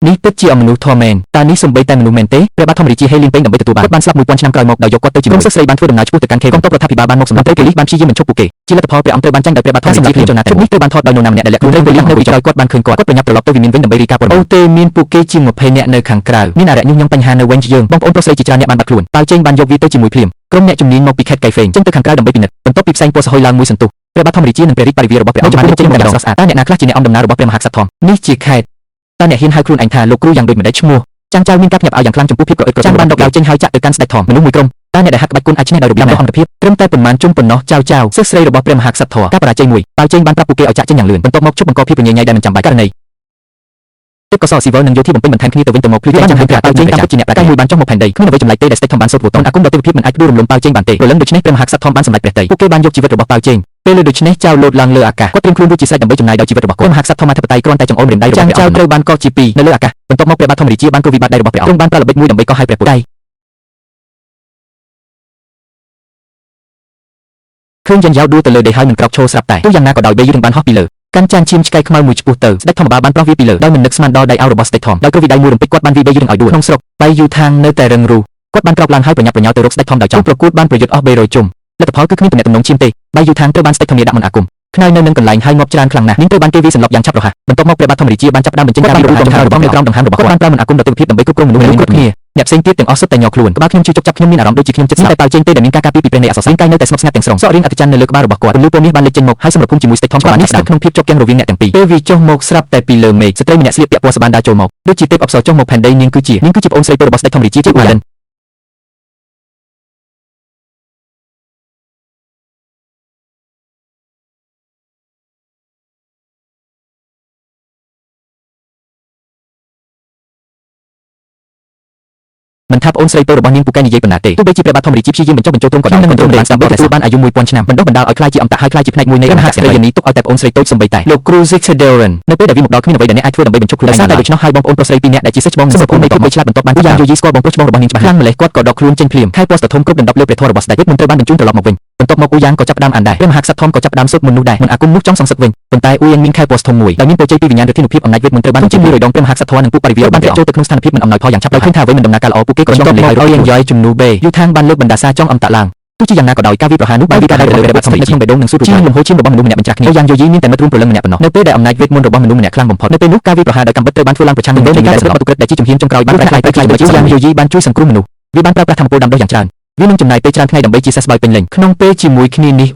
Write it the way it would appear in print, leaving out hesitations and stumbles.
នេះពិតជាអមនុស្សធម៌មែនតើនេះសំបីតែមនុស្សមែនទេព្រះបាទធម្មរាជាហេលីងពេងដើម្បីទទួលបានគាត់បានស្លាប់1000ឆ្នាំក្រោយមកដោយយកគាត់ទៅជាមួយក្រុមសិស្សស្រីបានធ្វើដំណើរឆ្ពោះទៅកាន់ខេវកងទ័ពរដ្ឋាភិបាលបានមកសម្រាប់ពេលប៉ូលីសបានព្យាយាមបញ្ឈប់ពួកគេជាលទ្ធផលព្រះអង្គត្រូវបានចាញ់ដោយព្រះបាទធម្មរាជាភ្លាមចុះណាជុំនេះត្រូវបានថតដោយនរណាម្នាក់ដែលលាក់ខ្លួនត្រូវប៉ូលីសនៅពីក្រោយគាត់បានឃើញគាត់ប្រញាប់ត្រឡប់ទៅវិមានវិញដើម្បីរាយការណ៍ព័ត៌មានអូទេមានពួកគេជាង20នាក់នៅខាងក្រៅមានអរិយញុះញង់បញ្ហានៅវិញយើងបងប្អូនប្រុសស្រីជាច្រើនអ្នកបានបាត់ខ្លួនប៉ាវជេងបានយកវាទៅជាមួយភ្លាមក្រុមអ្នកជំនាញមកពីខេត្តកៃហ្វេងចេញទៅខាងក្រៅដើម្បីពិនិត្យបន្ទាប់ពីផ្សែងពណ៌សហុយឡើងមួយសន្ទុះព្រះបាទធម្មរាជានិងព្រះរាជបរិវាររបស់ព្រះអង្គបានចេញមកយ៉ាងស្រស់ស្អាតតើអ្នកណាខ្លះជាអ្នកអំដំណើររបស់ព្រះមហាក្សត្រធំនេះជាខេត្តតើអ្នកហ៊ានហៅខ្លួនឯងថាលោកគ្រូយ៉ាងដូចម្តេចឈ្មោះចាំងចៅមានការភ្ញាក់ផ្អើលយ៉ាងខ្លាំងចំពោះភាពក្រអឹកក្រអឺចាំបានដកដៅចេញហើយចាក់ទៅកាន់ស្ដេចធំមនុស្សមួយក្រុមតើអ្នកដែលហាក់ក្បាច់គុណអាចឈ្នះដោយរបៀបដ៏អន្តរភាពត្រឹមតែប៉ុន្មានជុំប៉ុណ្ណោះចៅសិស្សស្រីរបស់ព្រះមហាក្សត្រការបរាជ័យមួយប៉ាវជេងបានប្រាប់ពួកគេឲ្យចាក់ចេញយ៉ាងលឿនបន្ទាប់មកជប់បង្កភាពរញ៉េញ៉ៃដែលមិនចាំបាច់ករណីទឹកកសស៊ីវិលនិងយោធាបំពេញបន្ថែមគ្នាទៅវិញទៅមកភ្លឺបានចំហាយប៉ាវជេងតាមពិតជាអ្នកប្រកាសមួយបានចុះមកផែនដីគ្មានអ្វីចម្លែកទេដែលស្ដេចធំបានសូត្រវតអាគមដ៏ទេវភាពមិនអាចដួលរំលំប៉ាវជេងបានទេព្រលឹងដូច្នេះព្រះមហាក្សត្រធំបានសម្រេចព្រះតីពួកគេបានយកជីវិតរបស់ប៉ាវជេងពេលលើដូច្នេះចៅលោតឡើងលើអាកាសគាត់ត្រៀមខ្លួនរួចជាស្រេចដើម្បីចំណាយដោយជីវិតរបស់គាត់មហាក្សត្រធម្មអធិបតេយ្យគ្រាន់តែចង្អុលម្រាមដៃរបស់ព្រះអង្គចៅត្រូវបានកោះជាពីរនៅលើអាកាសបន្ទាប់មកព្រះបាទធម្មរាជាបានកោះវិបត្តិដៃរបស់ព្រះអង្គបានប្រើល្បិចមួយដើម្បីកោះឲ្យព្រះពុទ្ធដៃឃើញយ៉ាងយ៉ាវដួលទៅលើដីហើយមិនក្រោកឈរស្រាប់តែទោះយ៉ាងណាក៏ដោយវេយយើងបានហោះពីលើកាន់ចានឈាមឆ្កែខ្មៅមួយឆ្ពោះទៅស្ដេចធម្មបាលបានប្រោះវាពីលើដោយមិននឹកស្មានដល់ដៃអោរបស់ស្ដេចធំដោយគ្រោះវិដៃមួយរំពេចគាត់បានវាយយើងឲ្យដួលក្នុងស្រុកបៃយូថាងនៅតែរឹងរូសគាត់បានក្រោកឡើងហើយប្រញាប់ប្រញោទៅរកស្ដេចធំដោយចង់ប្រកួតបានប្រយុទ្ធអស់300ជុំលទ្ធផលគឺគ្មានទំនាក់ទំនងឈាមទេបៃយូថាងត្រូវបានស្ដេចធំដាក់មន្តអាគមខ្នើយនៅនឹងកន្លែងហើយងាប់ច្រើនខ្លាំងណាស់នាងត្រូវបានគេវាយសន្លប់យ៉ាងឆាប់រហ័សបន្ទាប់មកព្រះបាទធម្មរាជាបានចាប់ផ្ដើមបញ្ចេញការវិរោធរបស់នៅក្រោមដង្ហើមរបស់គាត់បានប្រើមន្តអាគមដ៏ទិដ្ឋភាពដើម្បីគ្រប់គ្រងមនុស្សគ្រប់គ្នាអ្នកផ្សេងទៀតទាំងអស់សុទ្ធតែញ័រខ្លួនក្បាលខ្ញុំជឿចាប់ខ្ញុំមានអារម្មណ៍ដូចជាខ្ញុំចិត្តស្លាប់តែប៉ាវជេងទេដែលមានការការពារពីព្រះនៃអសរសាស្ត្រកាយនៅតែស្ងប់ស្ងាត់ទាំងស្រុងសក់រៀងអធិច័ន្ទនៅលើក្បាលរបស់គាត់ពលឺពណ៌មាសបានលេចចេញមកហើយសម្រាប់ភូមិជាមួយស្ដេចធំគាត់នេះស្ថិតក្នុងភាពជាប់គាំងរវាងអ្នកទាំងពីរពេលវាចុះមកស្រាប់តែពីលើមេឃស្ត្រីម្នាក់ស្លៀកពាក់ពណ៌សបានដាចូលមកដូចជាទេពអប្សរចុះមកផែនដីនាងគឺជាប្អូនស្រីពៅរបស់ស្ដេចធម្មរាជាជាម៉ាលិនមិនថាប្អូនស្រីពៅរបស់នាងពូកែនិយាយប៉ុណ្ណាទេទោះបីជាព្រះបាទធម្មរាជាព្យាយាមបញ្ចុះបញ្ចូលទ្រង់ក៏ដោយនឹងមិនទ្រង់បានស្ដាប់បទទទួលបានអាយុ1000ឆ្នាំបណ្ដុះបណ្ដាលឲ្យខ្លាយជាអមតៈហើយខ្លាយជាផ្នែកមួយនៃមហាសេរីយានីទុកឲ្យតែប្អូនស្រីតូចសំបីតែលោកគ្រូ Zixaderan នៅពេលដែលវាមកដល់គ្មានអ្វីដែលអ្នកអាចធ្វើដើម្បីបញ្ចុះខ្លួនឯងតែដូច្នោះហើយបងប្អូនប្រុសស្រីពីរនាក់ដែលជាសិស្សច្បងសម្រាប់នៃភាពឆ្លាតបន្ទាប់បានយ៉ាងយោយីស្គាល់បងប្រុសច្បងរបស់នាងច្បាស់ខ្លាំងម្ល៉េះគាត់ក៏ដកខ្លួនចេញភ្លាមខែពណ៌ស្ទធំគ្រប់ដណ្ដប់លើព្រះធម៌របស់ស្ដេចមិនត្រូវបានបញ្ជូនត្រឡប់មកវិញបន្ទាប់មកអ៊ូយ៉ាងក៏ចាប់ផ្ដើមអានដែរព្រះមហាក្សត្រធំក៏ចាប់ផ្ដើមសូត្រមន្តនោះដែរមិនអាគមនោះចង់សងសឹកវិញប៉ុន្តែអ៊ូយ៉ាងមានខែពណ៌ស្ទធំមួយដែលមានពរជ័យពីវិញ្ញាណឫទ្ធានុភាពអំណាចវេទមន្តត្រូវបានបញ្ជូន100ដងព្រះមហាក្សត្រធម៌និងពួកបរិវារបានចូលទៅក្នុងស្ថានភាពមិនអំណោយផលយ៉ាងឆាប់រហ័សឃើញថាអ្វីមិនដំណើរការល្អពួកគេក៏ចង់លេខឲ្យយ៉ាងយ៉យជំនួបេយូថាងបានលើកបណ្ដាសាចង់អំតាក់ឡើងទោះជាយ៉ាងណាក៏ដោយការវាយប្រហារនោះបានវាយការដោយព្រះបាទសម្ដេចនៅក្នុងបេះដូងនិងសួតរួចហើយលំហូរឈាមរបស់មនុស្សម្នាក់បញ្ច្រាស់គ្នាយ៉ាងយោយីមានតែមិត្តរួមព្រលឹងម្នាក់ប៉ុណ្ណោះនៅពេលដែលអំណាចវេទមន្តរបស់មនុស្សម្នាក់ខ្លាំងបំផុតនៅពេលនោះការវាយប្រហារដោយកំបិតត្រូវបានធ្វើឡើងប្រឆាំងនឹងនៃការសម្លាប់ទុក្រិតដែលជាជំហានចុងក្រោយបានខ្លាយទៅយ៉ាងយោយីបានជួយសង្គ្រោះមនុស្សវាបានប្រើប្រាស់ធម៌ពលដាំដុះយ៉ាងច្រើនវានឹងចំណាយពេលច្រើនថ្ងៃដើម្បីជាសះស្បើយពេញលេញក្នុងពេលជាមួយគ្នានេះ